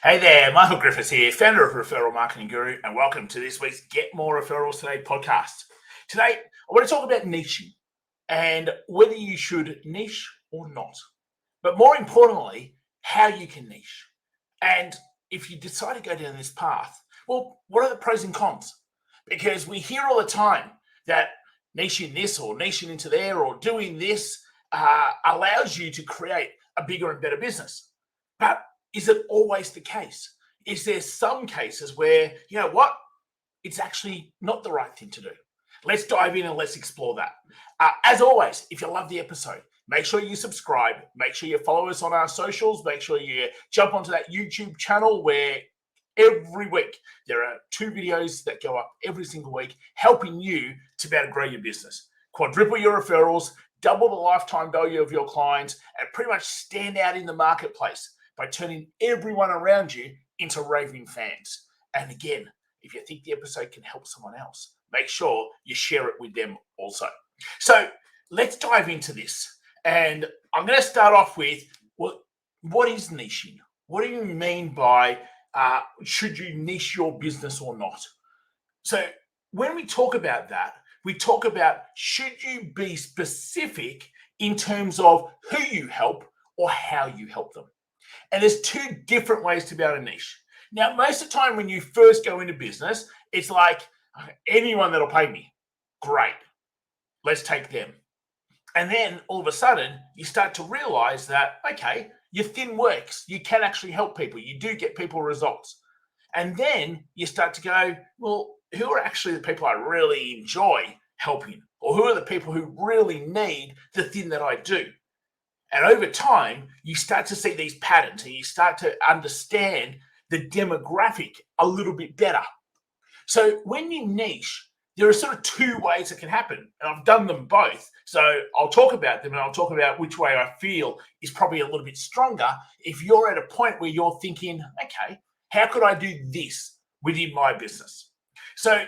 Hey there, Michael Griffiths here, founder of Referral Marketing Guru, and welcome to this week's Get More Referrals Today podcast. Today, I want to talk about niching and whether you should niche or not. But more importantly, how you can niche. And if you decide to go down this path, well, what are the pros and cons? Because we hear all the time that niching this or niching into there or doing this allows you to create a bigger and better business. But is it always the case? Is there some cases where, you know what, it's actually not the right thing to do? Let's dive in and let's explore that. As always, if you love the episode, make sure you subscribe, make sure you follow us on our socials, make sure you jump onto that YouTube channel where every week there are 2 videos that go up every single week, helping you to be able to grow your business, quadruple your referrals, double the lifetime value of your clients, and pretty much stand out in the marketplace by turning everyone around you into raving fans. And again, if you think the episode can help someone else, make sure you share it with them also. So let's dive into this. And I'm going to start off with, what is niching? What do you mean by should you niche your business or not? So when we talk about that, we talk about should you be specific in terms of who you help or how you help them. And there's 2 different ways to be able to niche. Now, most of the time when you first go into business, it's like, anyone that'll pay me, great, let's take them. And then all of a sudden, you start to realize that, okay, your thin works. You can actually help people. You do get people results. And then you start to go, well, who are actually the people I really enjoy helping? Or who are the people who really need the thing that I do? And over time, you start to see these patterns and you start to understand the demographic a little bit better. So when you niche, there are sort of 2 ways that can happen. And I've done them both. So I'll talk about them and I'll talk about which way I feel is probably a little bit stronger. If you're at a point where you're thinking, okay, how could I do this within my business? So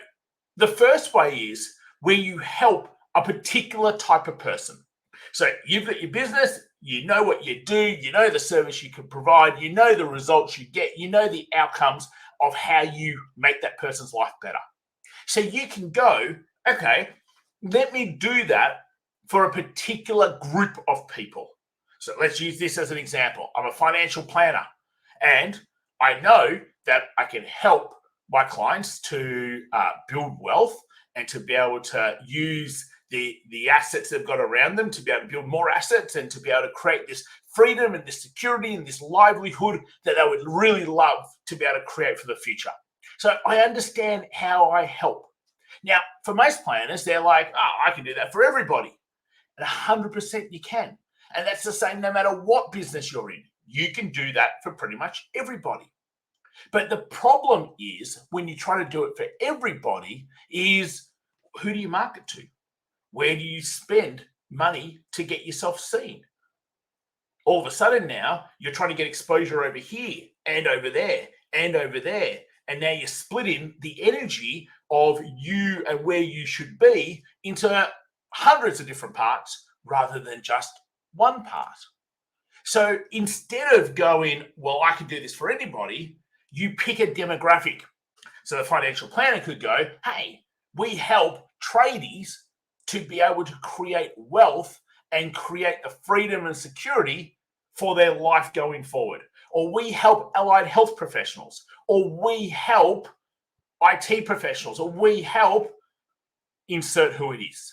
the first way is where you help a particular type of person. So you've got your business, you know what you do, you know the service you can provide, you know the results you get, you know the outcomes of how you make that person's life better. So you can go, okay, let me do that for a particular group of people. So let's use this as an example. I'm a financial planner and I know that I can help my clients to build wealth and to be able to use the assets they've got around them to be able to build more assets and to be able to create this freedom and this security and this livelihood that they would really love to be able to create for the future. So I understand how I help. Now, for most planners, they're like, oh, I can do that for everybody. And 100% you can. And that's the same no matter what business you're in. You can do that for pretty much everybody. But the problem is when you try to do it for everybody is, who do you market to? Where do you spend money to get yourself seen? All of a sudden now, you're trying to get exposure over here and over there and over there. And now you're splitting the energy of you and where you should be into hundreds of different parts rather than just one part. So instead of going, well, I can do this for anybody, you pick a demographic. So the financial planner could go, hey, we help tradies to be able to create wealth and create the freedom and security for their life going forward. Or we help allied health professionals, or we help IT professionals, or we help insert who it is.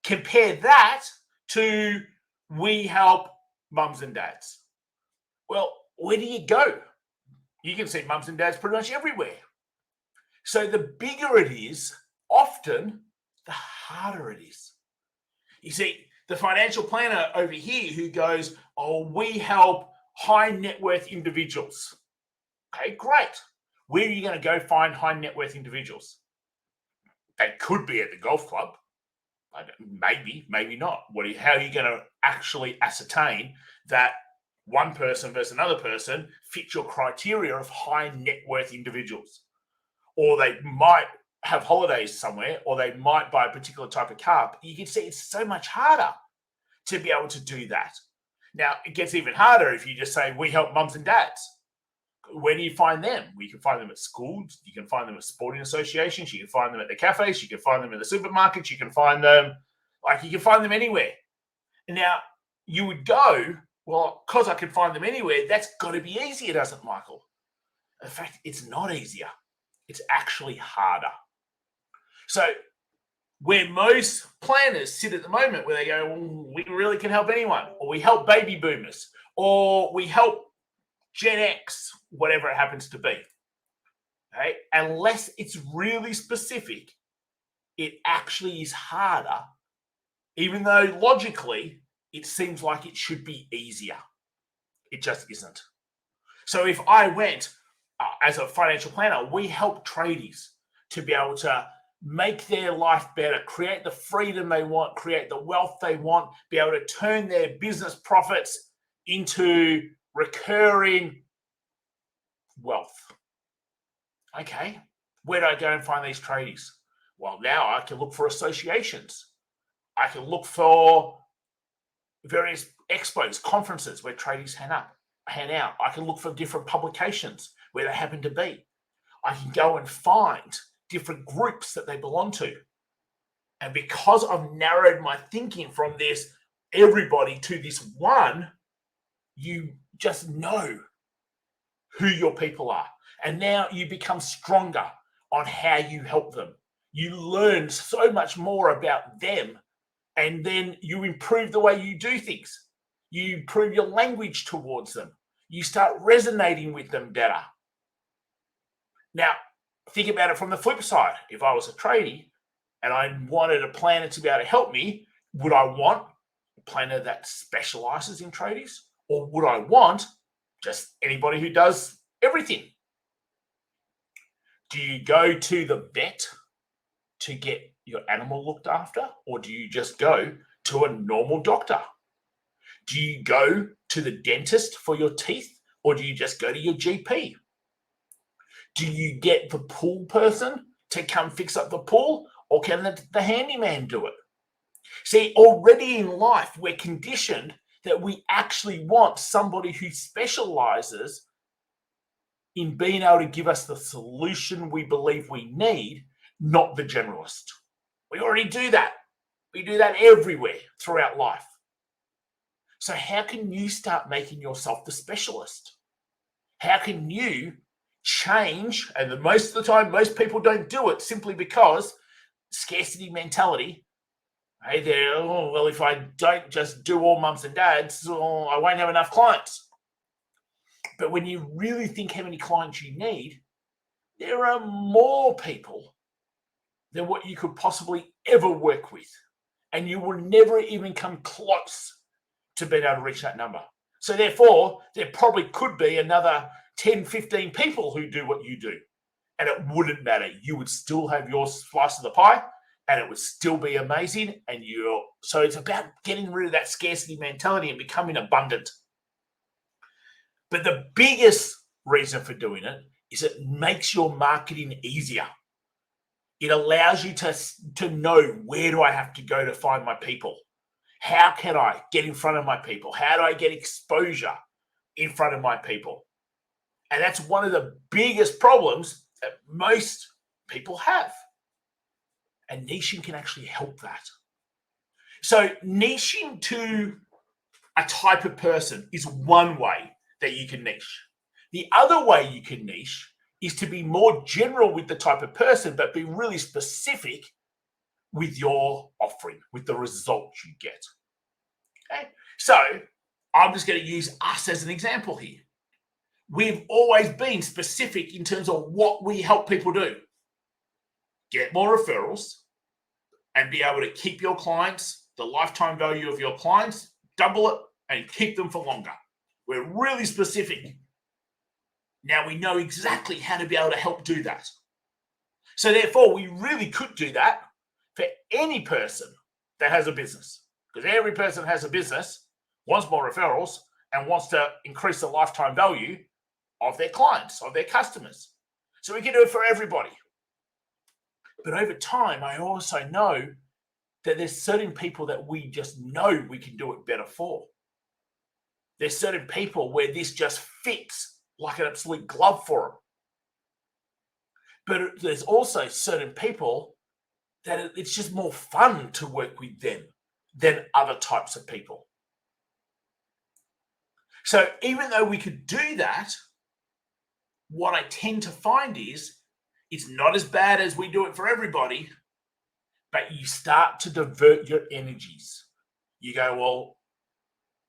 Compare that to we help mums and dads. Well, where do you go? You can see mums and dads pretty much everywhere. So the bigger it is, often the harder it is. You see, the financial planner over here who goes, oh, we help high net worth individuals. Okay, great. Where are you going to go find high net worth individuals? They could be at the golf club. Maybe, maybe not. How are you going to actually ascertain that one person versus another person fit your criteria of high net worth individuals? Or they might have holidays somewhere, or they might buy a particular type of car. But you can see it's so much harder to be able to do that. Now, it gets even harder if you just say, we help mums and dads. where do you find them? You can find them at schools, you can find them at sporting associations, you can find them at the cafes, you can find them in the supermarkets, you can find them anywhere. And now you would go, well, because I can find them anywhere, that's got to be easier, doesn't it, Michael? In fact, it's not easier. It's actually harder. So where most planners sit at the moment, where they go, well, we really can help anyone, or we help baby boomers, or we help Gen X, whatever it happens to be. Okay? Unless it's really specific, it actually is harder, even though logically it seems like it should be easier. It just isn't. So if I went as a financial planner, we help tradies to be able to make their life better, create the freedom they want, create the wealth they want, be able to turn their business profits into recurring wealth. Okay, where do I go and find these tradies? Well, now I can look for associations. I can look for various expos, conferences where tradies hang out. I can look for different publications where they happen to be. I can go and find different groups that they belong to. And because I've narrowed my thinking from this everybody to this one, you just know who your people are. And now you become stronger on how you help them. You learn so much more about them, and then you improve the way you do things. You improve your language towards them. You start resonating with them better. Now, think about it from the flip side. If I was a tradie and I wanted a planner to be able to help me, would I want a planner that specializes in tradies? Or would I want just anybody who does everything? Do you go to the vet to get your animal looked after? Or do you just go to a normal doctor? Do you go to the dentist for your teeth? Or do you just go to your GP? Do you get the pool person to come fix up the pool? Or can the handyman do it? See, already in life, we're conditioned that we actually want somebody who specializes in being able to give us the solution we believe we need, not the generalist. We already do that. We do that everywhere throughout life. So how can you start making yourself the specialist? How can you change? And most of the time, most people don't do it simply because scarcity mentality. Hey, well, if I don't just do all mums and dads, I won't have enough clients. But when you really think how many clients you need, there are more people than what you could possibly ever work with. And you will never even come close to being able to reach that number. So therefore, there probably could be another 10, 15 people who do what you do. And it wouldn't matter. You would still have your slice of the pie, and it would still be amazing. So it's about getting rid of that scarcity mentality and becoming abundant. But the biggest reason for doing it is it makes your marketing easier. It allows you to know, where do I have to go to find my people? How can I get in front of my people? How do I get exposure in front of my people? And that's one of the biggest problems that most people have. And niching can actually help that. So niching to a type of person is one way that you can niche. The other way you can niche is to be more general with the type of person, but be really specific with your offering, with the results you get. Okay? So I'm just going to use us as an example here. We've always been specific in terms of what we help people do. Get more referrals and be able to keep your clients, the lifetime value of your clients, double it and keep them for longer. We're really specific. Now we know exactly how to be able to help do that. So therefore, we really could do that for any person that has a business, because every person has a business, wants more referrals, and wants to increase the lifetime value of their clients, of their customers. So we can do it for everybody. But over time, I also know that there's certain people that we just know we can do it better for. There's certain people where this just fits like an absolute glove for them. But there's also certain people that it's just more fun to work with them than other types of people. So even though we could do that, what I tend to find is it's not as bad as we do it for everybody, but you start to divert your energies. You go, well,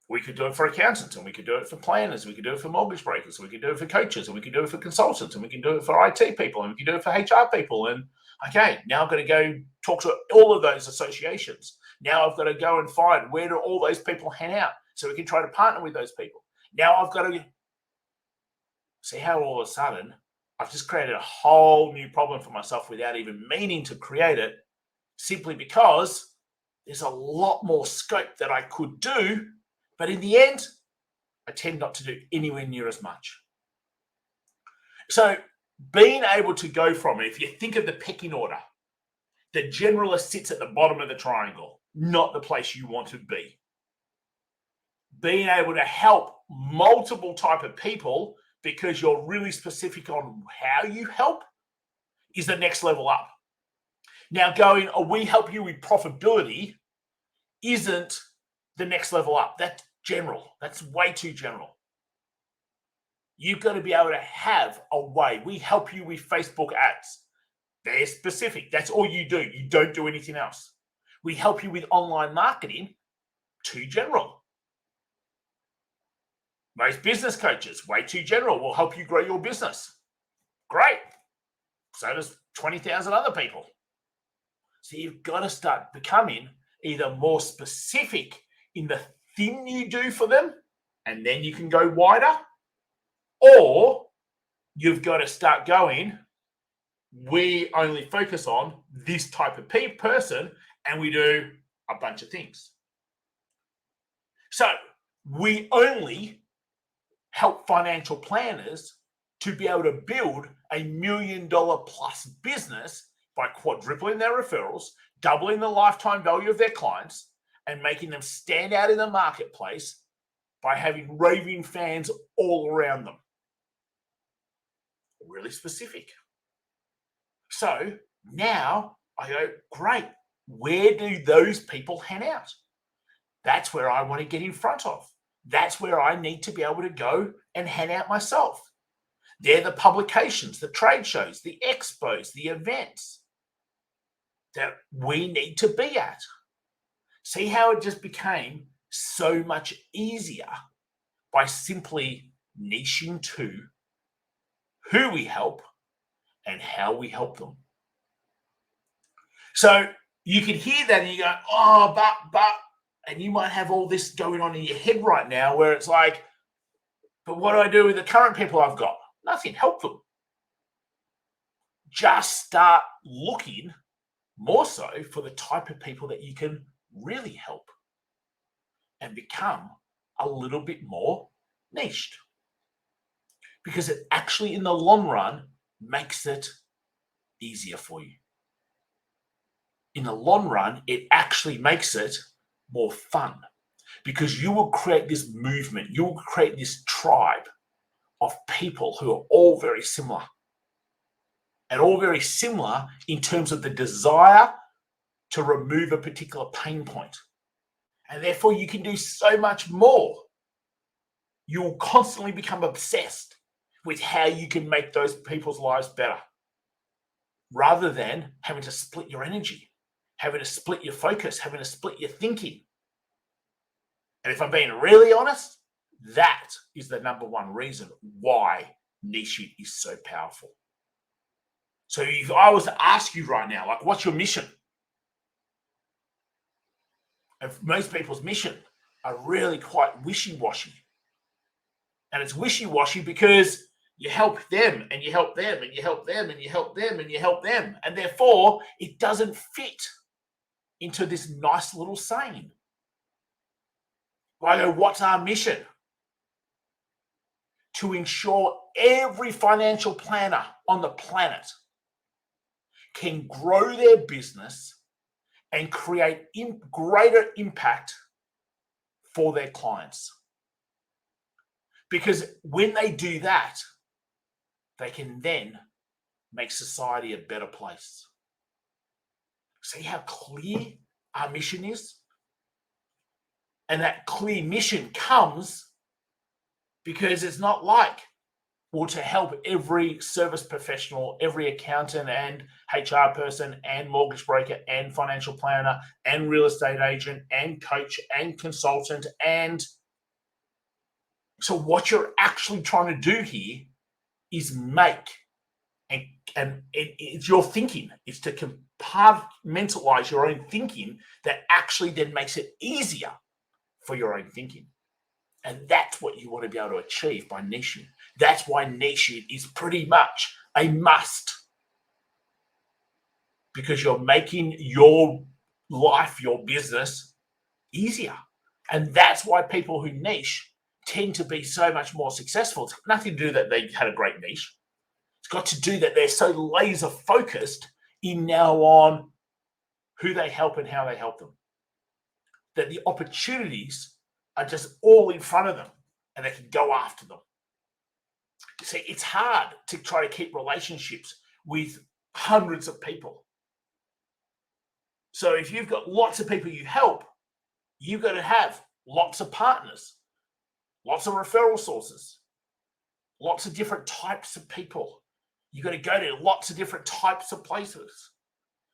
we could do it for accountants, and we could do it for planners, we could do it for mortgage brokers, we could do it for coaches, and we could do it for consultants, and we can do it for IT people, and we can do it for HR people. And okay, now I've got to go talk to all of those associations. Now I've got to go and find where do all those people hang out so we can try to partner with those people. Now I've got to see how all of a sudden I've just created a whole new problem for myself without even meaning to create it, simply because there's a lot more scope that I could do. But in the end, I tend not to do anywhere near as much. So being able to go from it, if you think of the pecking order, the generalist sits at the bottom of the triangle, not the place you want to be. Being able to help multiple type of people because you're really specific on how you help is the next level up. Now going, oh, we help you with profitability isn't the next level up. That's general. That's way too general. You've got to be able to have a way. We help you with Facebook ads. They're specific. That's all you do. You don't do anything else. We help you with online marketing. Too general. Most business coaches, way too general. We'll help you grow your business. Great. So does 20,000 other people. So you've got to start becoming either more specific in the thing you do for them, and then you can go wider, or you've got to start going, we only focus on this type of person and we do a bunch of things. So we only help financial planners to be able to build $1 million plus business by quadrupling their referrals, doubling the lifetime value of their clients, and making them stand out in the marketplace by having raving fans all around them. Really specific. So now I go, great, where do those people hang out? That's where I want to get in front of. That's where I need to be able to go and hang out myself. They're the publications, the trade shows, the expos, the events that we need to be at. See how it just became so much easier by simply niching to who we help and how we help them. So you can hear that and you go, oh, but, and you might have all this going on in your head right now where it's like, but what do I do with the current people I've got? Nothing, help them. Just start looking more so for the type of people that you can really help and become a little bit more niched. Because it actually, in the long run, makes it easier for you. In the long run, it actually makes it more fun because you will create this movement, you will create this tribe of people who are all very similar. And all very similar in terms of the desire to remove a particular pain point. And therefore, you can do so much more. You will constantly become obsessed with how you can make those people's lives better, rather than having to split your energy, having to split your focus, having to split your thinking. And if I'm being really honest, that is the number one reason why niching is so powerful. So if I was to ask you right now, like, what's your mission? And most people's mission are really quite wishy-washy. And it's wishy-washy because you help them and you help them and you help them and you help them and you help them. And therefore, it doesn't fit into this nice little saying. I go, what's our mission? To ensure every financial planner on the planet can grow their business and create greater impact for their clients. Because when they do that, they can then make society a better place. See how clear our mission is? And that clear mission comes because it's not like, well, to help every service professional, every accountant and HR person and mortgage broker and financial planner and real estate agent and coach and consultant. And so what you're actually trying to do here is make, and it's your thinking, is to compartmentalize your own thinking that actually then makes it easier for your own thinking. And that's what you want to be able to achieve by niching. That's why niching is pretty much a must, because you're making your life, your business easier. And that's why people who niche tend to be so much more successful. It's nothing to do that they had a great niche. It's got to do that they're so laser focused in now on who they help and how they help them, that the opportunities are just all in front of them and they can go after them. You see, it's hard to try to keep relationships with hundreds of people. So if you've got lots of people you help, you've got to have lots of partners, lots of referral sources, lots of different types of people. You've got to go to lots of different types of places.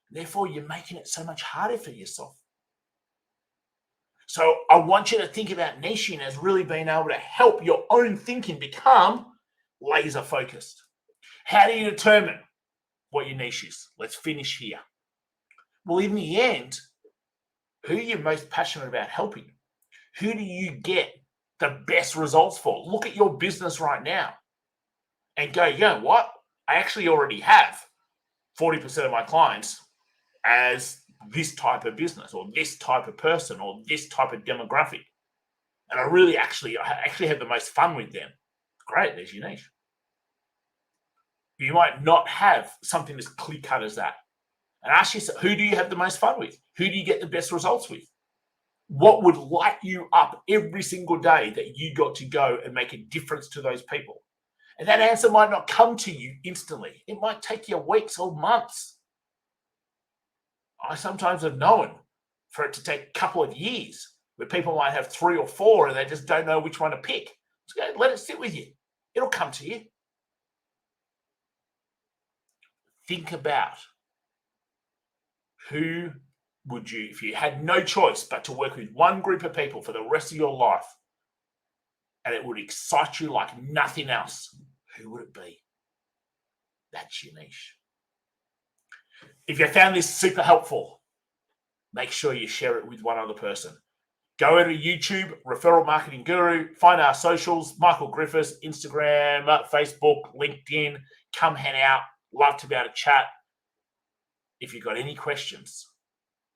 Therefore, you're making it so much harder for yourself. So I want you to think about niching as really being able to help your own thinking become laser focused. How do you determine what your niche is? Let's finish here. Well, in the end, who are you most passionate about helping? Who do you get the best results for? Look at your business right now and go, you know what? I actually already have 40% of my clients as this type of business or this type of person or this type of demographic. And I actually have the most fun with them. Great, there's your niche. You might not have something as clear cut as that. And ask yourself, who do you have the most fun with? Who do you get the best results with? What would light you up every single day that you got to go and make a difference to those people? And that answer might not come to you instantly. It might take you weeks or months. I sometimes have known for it to take a couple of years where people might have 3 or 4 and they just don't know which one to pick. So let it sit with you. It'll come to you. Think about who would you, if you had no choice but to work with one group of people for the rest of your life and it would excite you like nothing else, who would it be? That's your niche. If you found this super helpful, make sure you share it with one other person. Go over to YouTube, Referral Marketing Guru, find our socials, Michael Griffiths, Instagram, Facebook, LinkedIn. Come hang out. Love to be able to chat. If you've got any questions,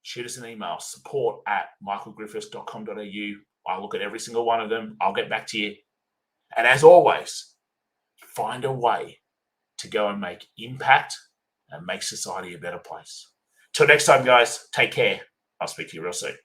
shoot us an email, support@michaelgriffiths.com.au. I look at every single one of them. I'll get back to you. And as always, find a way to go and make impact and make society a better place. Till next time, guys, take care. I'll speak to you real soon.